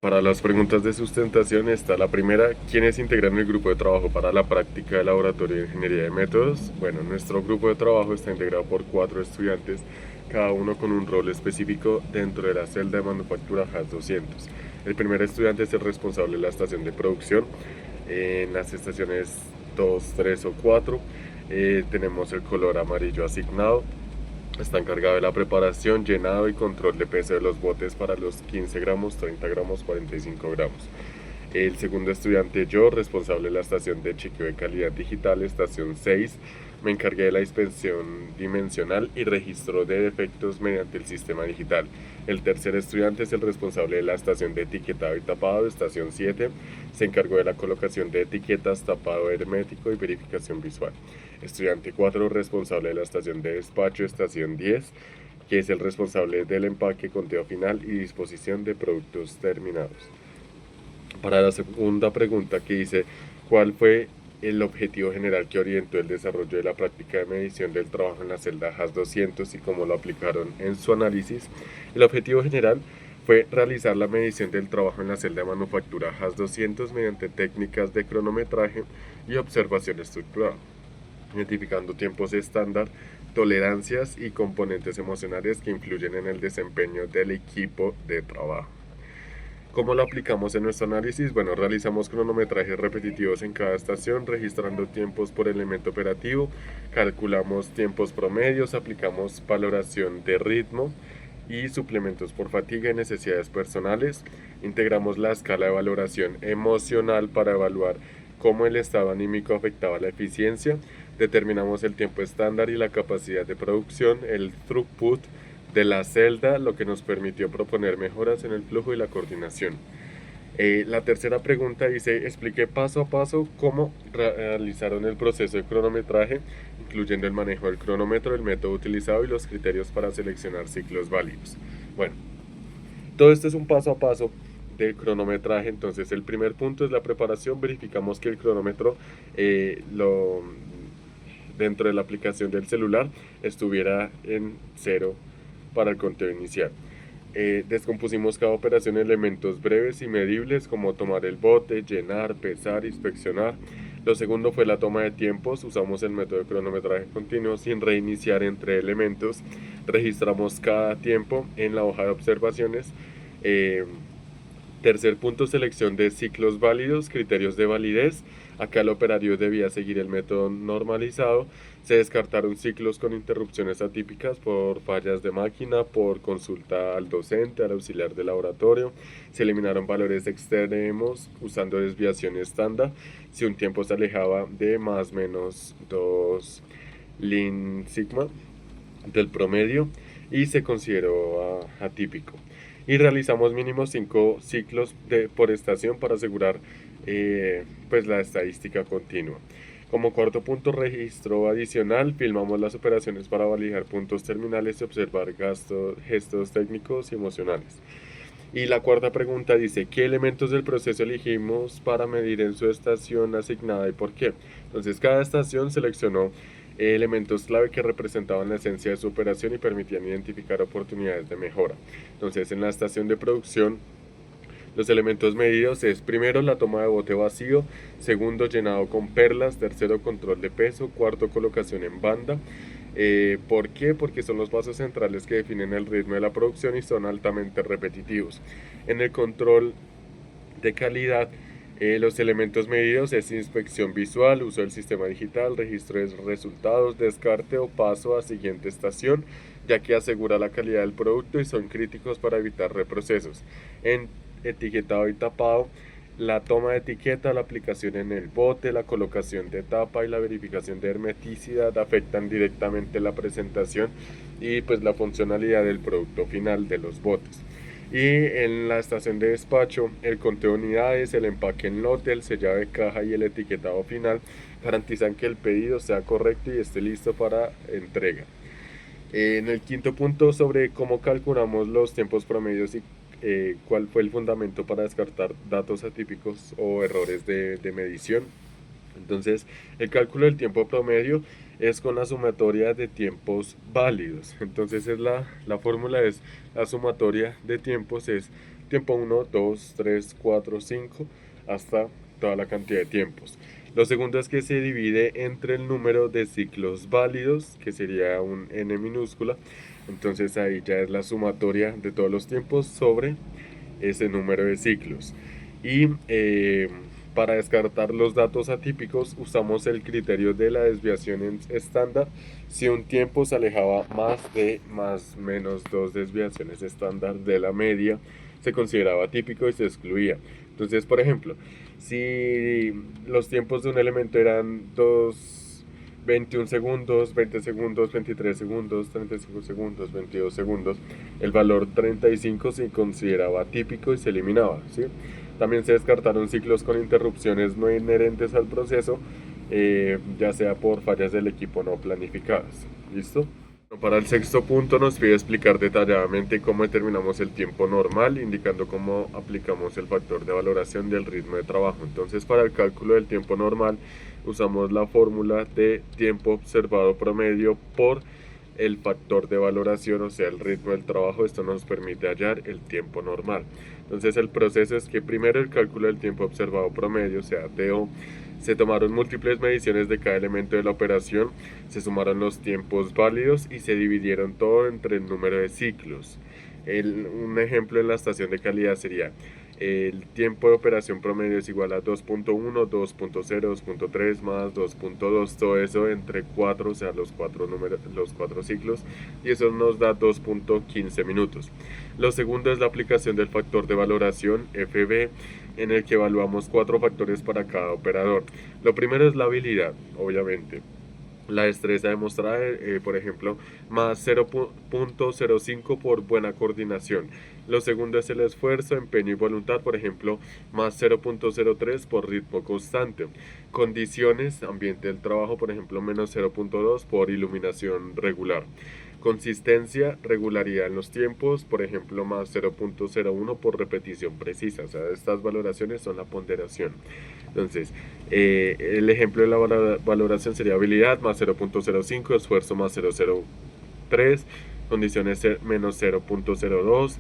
Para las preguntas de sustentación está la primera: ¿quiénes integran el grupo de trabajo para la práctica de laboratorio de ingeniería de métodos? Bueno, nuestro grupo de trabajo está integrado por 4 estudiantes, cada uno con un rol específico dentro de la celda de manufactura HAS 200. El primer estudiante es el responsable de la estación de producción. En las estaciones 2, 3 o 4 tenemos el color amarillo asignado. Está encargado de la preparación, llenado y control de peso de los botes para los 15 gramos, 30 gramos, 45 gramos. El segundo estudiante, yo, responsable de la estación de chequeo de calidad digital, estación 6, me encargué de la inspección dimensional y registro de defectos mediante el sistema digital. El tercer estudiante es el responsable de la estación de etiquetado y tapado, estación 7, se encargó de la colocación de etiquetas, tapado hermético y verificación visual. Estudiante 4, responsable de la estación de despacho, estación 10, que es el responsable del empaque, conteo final y disposición de productos terminados. Para la segunda pregunta, que dice: ¿cuál fue el objetivo general que orientó el desarrollo de la práctica de medición del trabajo en la celda HAS 200 y cómo lo aplicaron en su análisis? El objetivo general fue realizar la medición del trabajo en la celda de manufactura HAS 200 mediante técnicas de cronometraje y observación estructurada, identificando tiempos estándar, tolerancias y componentes emocionales que influyen en el desempeño del equipo de trabajo. ¿Cómo lo aplicamos en nuestro análisis? Bueno, realizamos cronometrajes repetitivos en cada estación, registrando tiempos por elemento operativo, calculamos tiempos promedios, aplicamos valoración de ritmo y suplementos por fatiga y necesidades personales, integramos la escala de valoración emocional para evaluar cómo el estado anímico afectaba la eficiencia, determinamos el tiempo estándar y la capacidad de producción, el throughput de la celda, lo que nos permitió proponer mejoras en el flujo y la coordinación. La tercera pregunta dice: explique paso a paso cómo realizaron el proceso de cronometraje, incluyendo el manejo del cronómetro, el método utilizado y los criterios para seleccionar ciclos válidos. Bueno, todo esto es un paso a paso del cronometraje. Entonces, el primer punto es la preparación. Verificamos que el cronómetro dentro de la aplicación del celular estuviera en cero para el conteo inicial. Descompusimos cada operación en elementos breves y medibles, como tomar el bote, llenar, pesar, inspeccionar. Lo segundo fue la toma de tiempos. Usamos el método de cronometraje continuo sin reiniciar entre elementos. Registramos cada tiempo en la hoja de observaciones. Tercer punto: selección de ciclos válidos, criterios de validez. Acá el operario debía seguir el método normalizado. Se descartaron ciclos con interrupciones atípicas por fallas de máquina, por consulta al docente, al auxiliar de laboratorio. Se eliminaron valores extremos usando desviación estándar si un tiempo se alejaba de más o menos 2 lin sigma del promedio y se consideró atípico. Y realizamos mínimo 5 ciclos por estación para asegurar pues la estadística continua. Como cuarto punto, registro adicional, filmamos las operaciones para validar puntos terminales y observar gestos técnicos y emocionales. Y la cuarta pregunta dice: ¿qué elementos del proceso elegimos para medir en su estación asignada y por qué? Entonces, cada estación seleccionó elementos clave que representaban la esencia de su operación y permitían identificar oportunidades de mejora. Entonces, en la estación de producción, los elementos medidos es: primero, la toma de bote vacío; segundo, llenado con perlas; tercero, control de peso; cuarto, colocación en banda. ¿Por qué? Porque son los pasos centrales que definen el ritmo de la producción y son altamente repetitivos. En el control de calidad, los elementos medidos es inspección visual, uso del sistema digital, registro de resultados, descarte o paso a siguiente estación, ya que asegura la calidad del producto y son críticos para evitar reprocesos. En etiquetado y tapado, la toma de etiqueta, la aplicación en el bote, la colocación de tapa y la verificación de hermeticidad afectan directamente la presentación y pues la funcionalidad del producto final de los botes. Y en la estación de despacho, el conteo de unidades, el empaque en lote, el sellado de caja y el etiquetado final garantizan que el pedido sea correcto y esté listo para entrega. En el quinto punto, sobre cómo calculamos los tiempos promedios y cuál fue el fundamento para descartar datos atípicos o errores de medición. Entonces, el cálculo del tiempo promedio es con la sumatoria de tiempos válidos. Entonces la fórmula es la sumatoria de tiempos es tiempo 1, 2, 3, 4, 5 hasta toda la cantidad de tiempos. Lo segundo es que se divide entre el número de ciclos válidos, que sería un n minúscula. Entonces ahí ya es la sumatoria de todos los tiempos sobre ese número de ciclos. Y para descartar los datos atípicos usamos el criterio de la desviación estándar. Si un tiempo se alejaba más menos 2 desviaciones estándar de la media, se consideraba típico y se excluía. Entonces, por ejemplo, si los tiempos de un elemento eran 21 segundos, 20 segundos, 23 segundos, 35 segundos, 22 segundos, el valor 35 se consideraba típico y se eliminaba, ¿sí? También se descartaron ciclos con interrupciones no inherentes al proceso, ya sea por fallas del equipo no planificadas. ¿Listo? Para el sexto punto nos pide explicar detalladamente cómo determinamos el tiempo normal, indicando cómo aplicamos el factor de valoración del ritmo de trabajo. Entonces, para el cálculo del tiempo normal usamos la fórmula de tiempo observado promedio por el factor de valoración, o sea, el ritmo del trabajo. Esto nos permite hallar el tiempo normal. Entonces, el proceso es que primero el cálculo del tiempo observado promedio, o sea, TO, se tomaron múltiples mediciones de cada elemento de la operación, se sumaron los tiempos válidos y se dividieron todo entre el número de ciclos. Un ejemplo en la estación de calidad sería el tiempo de operación promedio es igual a 2.1, 2.0, 2.3 más 2.2, todo eso entre 4, o sea, los cuatro ciclos, y eso nos da 2.15 minutos. Lo segundo es la aplicación del factor de valoración, FB, en el que evaluamos 4 factores para cada operador. Lo primero es la habilidad, obviamente. La destreza demostrada, por ejemplo, más 0.05 por buena coordinación. Lo segundo es el esfuerzo, empeño y voluntad, por ejemplo, más 0.03 por ritmo constante. Condiciones, ambiente del trabajo, por ejemplo, menos 0.2 por iluminación regular. Consistencia, regularidad en los tiempos, por ejemplo, más 0.01 por repetición precisa. O sea, estas valoraciones son la ponderación. Entonces, el ejemplo de la valoración sería habilidad más 0.05, esfuerzo más 0.03, condiciones menos 0.02.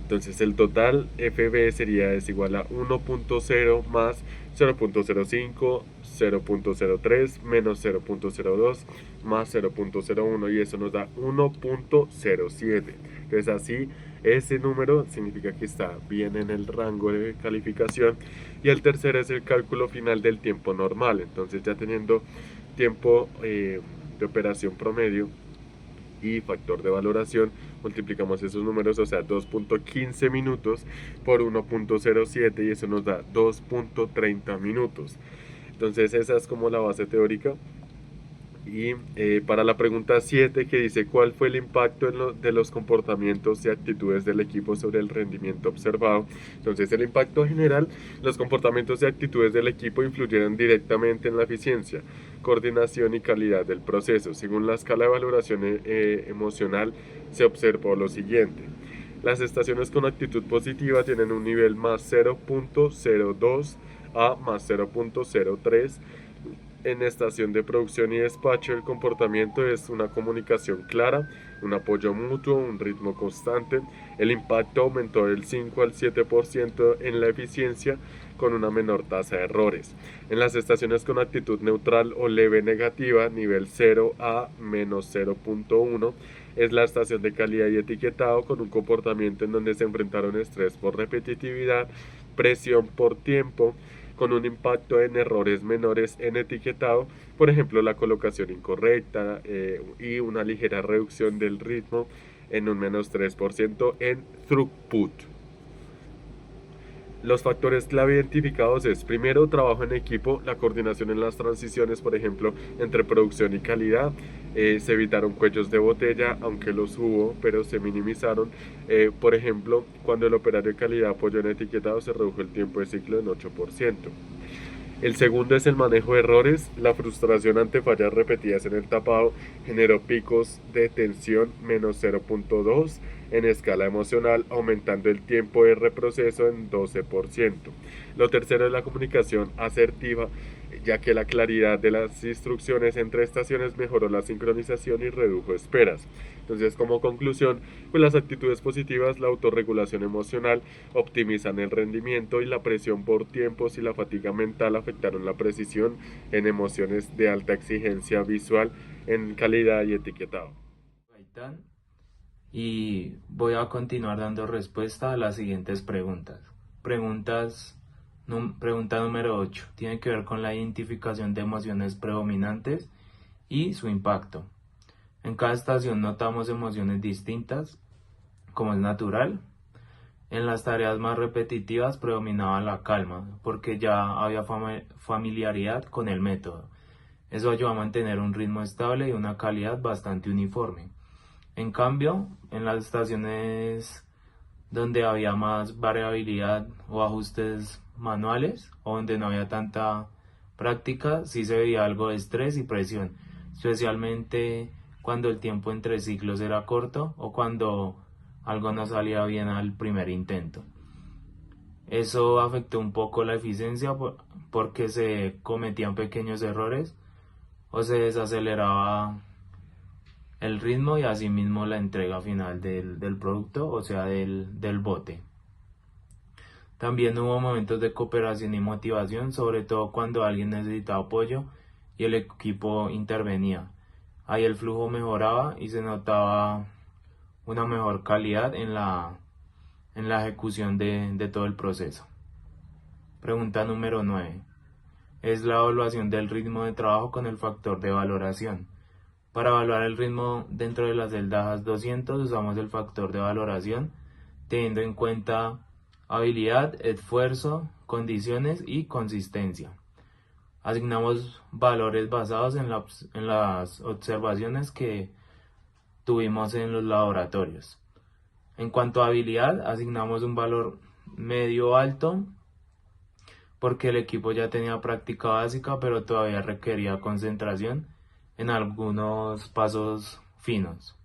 Entonces el total FB sería es igual a 1.0 más 0.05, 0.03 menos 0.02 más 0.01, y eso nos da 1.07. Entonces así ese número significa que está bien en el rango de calificación. Y el tercero es el cálculo final del tiempo normal. Entonces ya teniendo tiempo de operación promedio y factor de valoración, multiplicamos esos números, o sea, 2.15 minutos por 1.07, y eso nos da 2.30 minutos. Entonces esa es como la base teórica. Y para la pregunta 7, que dice cuál fue el impacto de los comportamientos y actitudes del equipo sobre el rendimiento observado. Entonces el impacto general, los comportamientos y actitudes del equipo influyeron directamente en la eficiencia, coordinación y calidad del proceso. Según la escala de valoración emocional se observó lo siguiente: las estaciones con actitud positiva tienen un nivel más 0.02 a más 0.03. En estación de producción y despacho, el comportamiento es una comunicación clara, un apoyo mutuo, un ritmo constante. El impacto aumentó del 5 al 7% en la eficiencia, con una menor tasa de errores. En las estaciones con actitud neutral o leve negativa, nivel 0 a menos 0.1, es la estación de calidad y etiquetado, con un comportamiento en donde se enfrentaron estrés por repetitividad, presión por tiempo, con un impacto en errores menores en etiquetado, por ejemplo la colocación incorrecta, y una ligera reducción del ritmo en un menos 3% en throughput. Los factores clave identificados es, primero, trabajo en equipo, la coordinación en las transiciones, por ejemplo, entre producción y calidad. Se evitaron cuellos de botella, aunque los hubo, pero se minimizaron. Por ejemplo, cuando el operario de calidad apoyó en etiquetado, se redujo el tiempo de ciclo en 8%. El segundo es el manejo de errores. La frustración ante fallas repetidas en el tapado generó picos de tensión menos 0.2 en escala emocional, aumentando el tiempo de reproceso en 12%. Lo tercero es la comunicación asertiva. ya que la claridad de las instrucciones entre estaciones mejoró la sincronización y redujo esperas. Entonces, como conclusión, pues las actitudes positivas, la autorregulación emocional, optimizan el rendimiento y la presión por tiempos y la fatiga mental afectaron la precisión en emociones de alta exigencia visual en calidad y etiquetado. Gaitán, y voy a continuar dando respuesta a las siguientes preguntas. Pregunta número 8. Tiene que ver con la identificación de emociones predominantes y su impacto. En cada estación notamos emociones distintas, como es natural. En las tareas más repetitivas predominaba la calma, porque ya había familiaridad con el método. Eso ayuda a mantener un ritmo estable y una calidad bastante uniforme. En cambio, en las estaciones donde había más variabilidad o ajustes manuales, o donde no había tanta práctica, sí se veía algo de estrés y presión, especialmente cuando el tiempo entre ciclos era corto o cuando algo no salía bien al primer intento. Eso afectó un poco la eficiencia porque se cometían pequeños errores o se desaceleraba el ritmo y asimismo la entrega final del producto, o sea, del bote. También hubo momentos de cooperación y motivación, sobre todo cuando alguien necesitaba apoyo y el equipo intervenía. Ahí el flujo mejoraba y se notaba una mejor calidad en la ejecución de todo el proceso. Pregunta número 9. Es la evaluación del ritmo de trabajo con el factor de valoración. Para evaluar el ritmo dentro de las celdas 200 usamos el factor de valoración teniendo en cuenta habilidad, esfuerzo, condiciones y consistencia. Asignamos valores basados en las observaciones que tuvimos en los laboratorios. En cuanto a habilidad, asignamos un valor medio alto porque el equipo ya tenía práctica básica, pero todavía requería concentración en algunos pasos finos.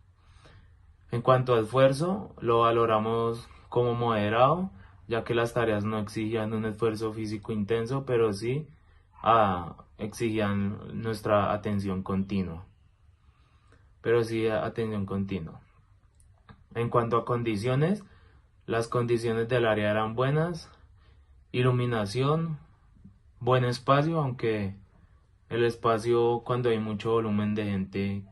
En cuanto a esfuerzo, lo valoramos como moderado, ya que las tareas no exigían un esfuerzo físico intenso, pero sí exigían nuestra atención continua. En cuanto a condiciones, las condiciones del área eran buenas, iluminación, buen espacio, aunque el espacio cuando hay mucho volumen de gente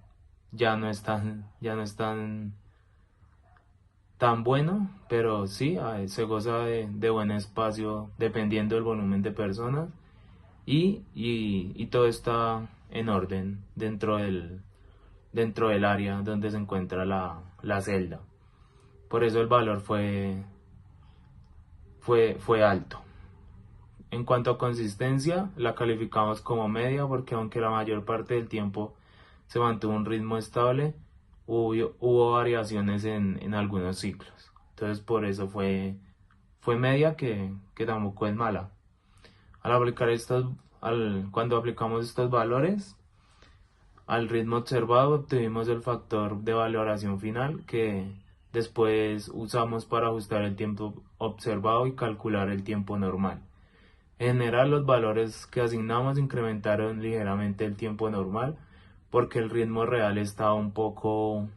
ya no es tan bueno, pero sí, se goza de buen espacio dependiendo del volumen de personas y todo está en orden dentro del área donde se encuentra la celda. Por eso el valor fue alto. En cuanto a consistencia, la calificamos como media porque aunque la mayor parte del tiempo se mantuvo un ritmo estable, hubo variaciones en algunos ciclos. Entonces por eso fue media que tampoco es mala. Cuando aplicamos estos valores al ritmo observado, obtuvimos el factor de valoración final que después usamos para ajustar el tiempo observado y calcular el tiempo normal. En general, los valores que asignamos incrementaron ligeramente el tiempo normal porque el ritmo real estaba un poco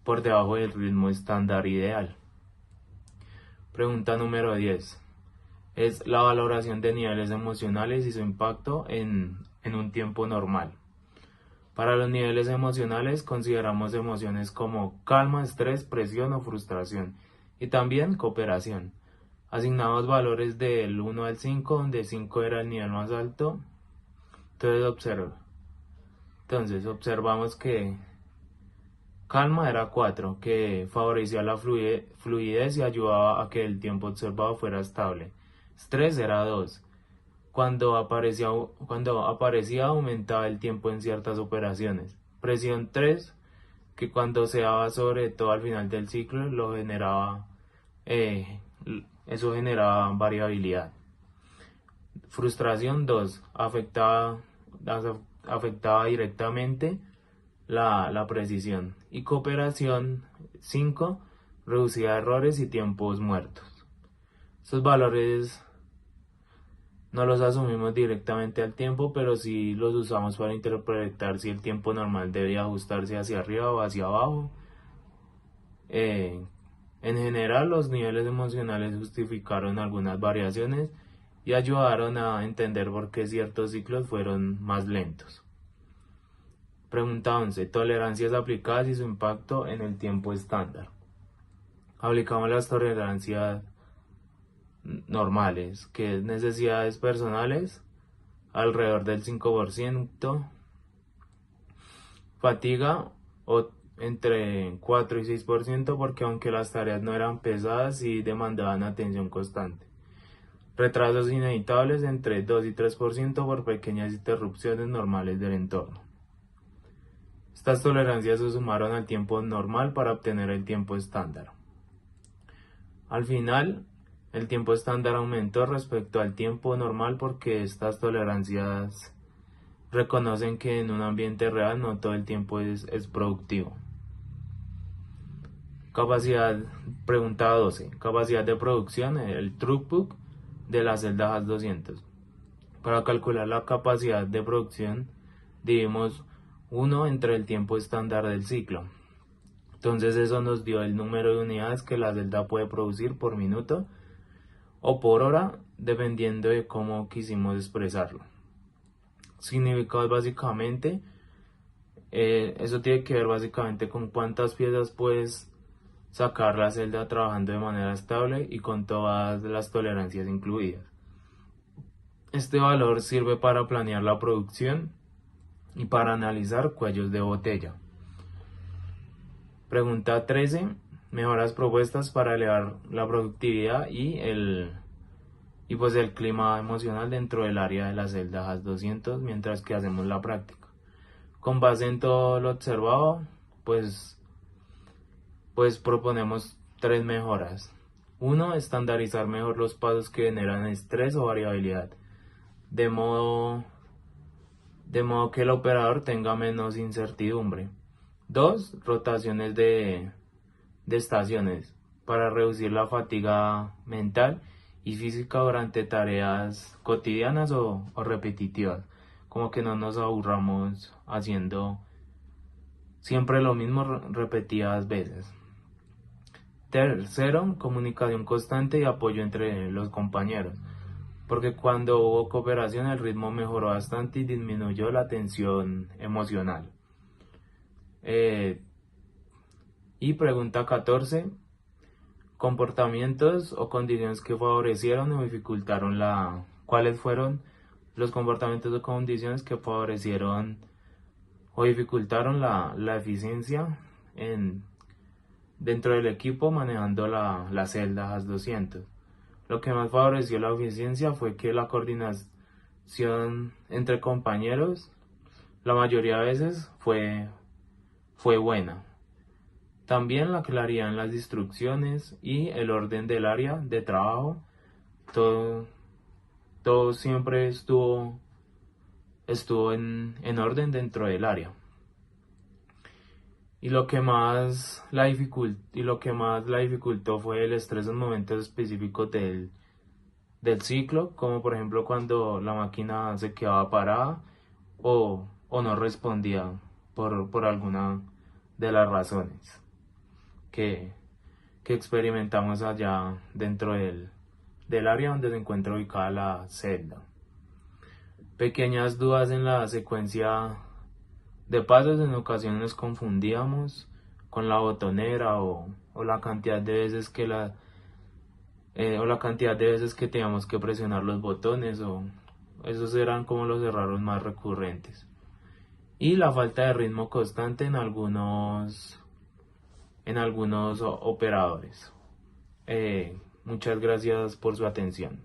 por debajo del ritmo estándar ideal. Pregunta número 10. Es la valoración de niveles emocionales y su impacto en un tiempo normal. Para los niveles emocionales consideramos emociones como calma, estrés, presión o frustración y también cooperación. Asignamos valores del 1 al 5, donde 5 era el nivel más alto. Entonces observamos que calma era 4, que favorecía la fluidez y ayudaba a que el tiempo observado fuera estable. Estrés era 2. Cuando aparecía aumentaba el tiempo en ciertas operaciones. Presión 3, que cuando se daba sobre todo al final del ciclo eh, eso generaba variabilidad. Frustración 2, afectaba directamente la precisión. Y cooperación 5, reducía errores y tiempos muertos. Estos valores No los asumimos directamente al tiempo, pero sí los usamos para interpretar si el tiempo normal debe ajustarse hacia arriba o hacia abajo. Eh, en general, los niveles emocionales justificaron algunas variaciones y ayudaron a entender por qué ciertos ciclos fueron más lentos. Pregunta 11. Tolerancias aplicadas y su impacto en el tiempo estándar. Aplicamos las tolerancias normales, que es necesidades personales, alrededor del 5%, fatiga o entre 4 y 6%, porque aunque las tareas no eran pesadas y demandaban atención constante. Retrasos inevitables entre 2 y 3% por pequeñas interrupciones normales del entorno. Estas tolerancias se sumaron al tiempo normal para obtener el tiempo estándar. Al final, el tiempo estándar aumentó respecto al tiempo normal porque estas tolerancias reconocen que en un ambiente real no todo el tiempo es productivo. Pregunta 12. Capacidad de producción, el throughput de la celda HAS200. Para calcular la capacidad de producción, dividimos 1 entre el tiempo estándar del ciclo. Entonces eso nos dio el número de unidades que la celda puede producir por minuto o por hora, dependiendo de cómo quisimos expresarlo. Significado básicamente, eso tiene que ver básicamente con cuántas piezas puedes sacar la celda trabajando de manera estable y con todas las tolerancias incluidas. Este valor sirve para planear la producción y para analizar cuellos de botella. Pregunta 13. Mejoras propuestas para elevar la productividad y el clima emocional dentro del área de la celda HAS200 mientras que hacemos la práctica. Con base en todo lo observado, pues proponemos 3 mejoras. 1. Estandarizar mejor los pasos que generan estrés o variabilidad, de modo que el operador tenga menos incertidumbre. 2. Rotaciones de estaciones para reducir la fatiga mental y física durante tareas cotidianas o repetitivas, como que no nos aburramos haciendo siempre lo mismo repetidas veces. Tercero, comunicación constante y apoyo entre los compañeros, porque cuando hubo cooperación el ritmo mejoró bastante y disminuyó la tensión emocional. Y pregunta 14. Comportamientos o condiciones que favorecieron o dificultaron ¿Cuáles fueron los comportamientos o condiciones que favorecieron o dificultaron la eficiencia dentro del equipo manejando la celda HAS200? Lo que más favoreció la eficiencia fue que la coordinación entre compañeros la mayoría de veces fue buena. También la claridad en las instrucciones y el orden del área de trabajo, todo siempre estuvo en orden dentro del área. Y lo que más la dificultó fue el estrés en momentos específicos del ciclo, como por ejemplo cuando la máquina se quedaba parada o no respondía por alguna de las razones que experimentamos allá dentro del área donde se encuentra ubicada la celda. Pequeñas dudas en la secuencia de pasos. En ocasiones nos confundíamos con la botonera o la cantidad de veces que teníamos que presionar los botones, o esos eran como los errores más recurrentes. Y la falta de ritmo constante en algunos operadores. Muchas gracias por su atención.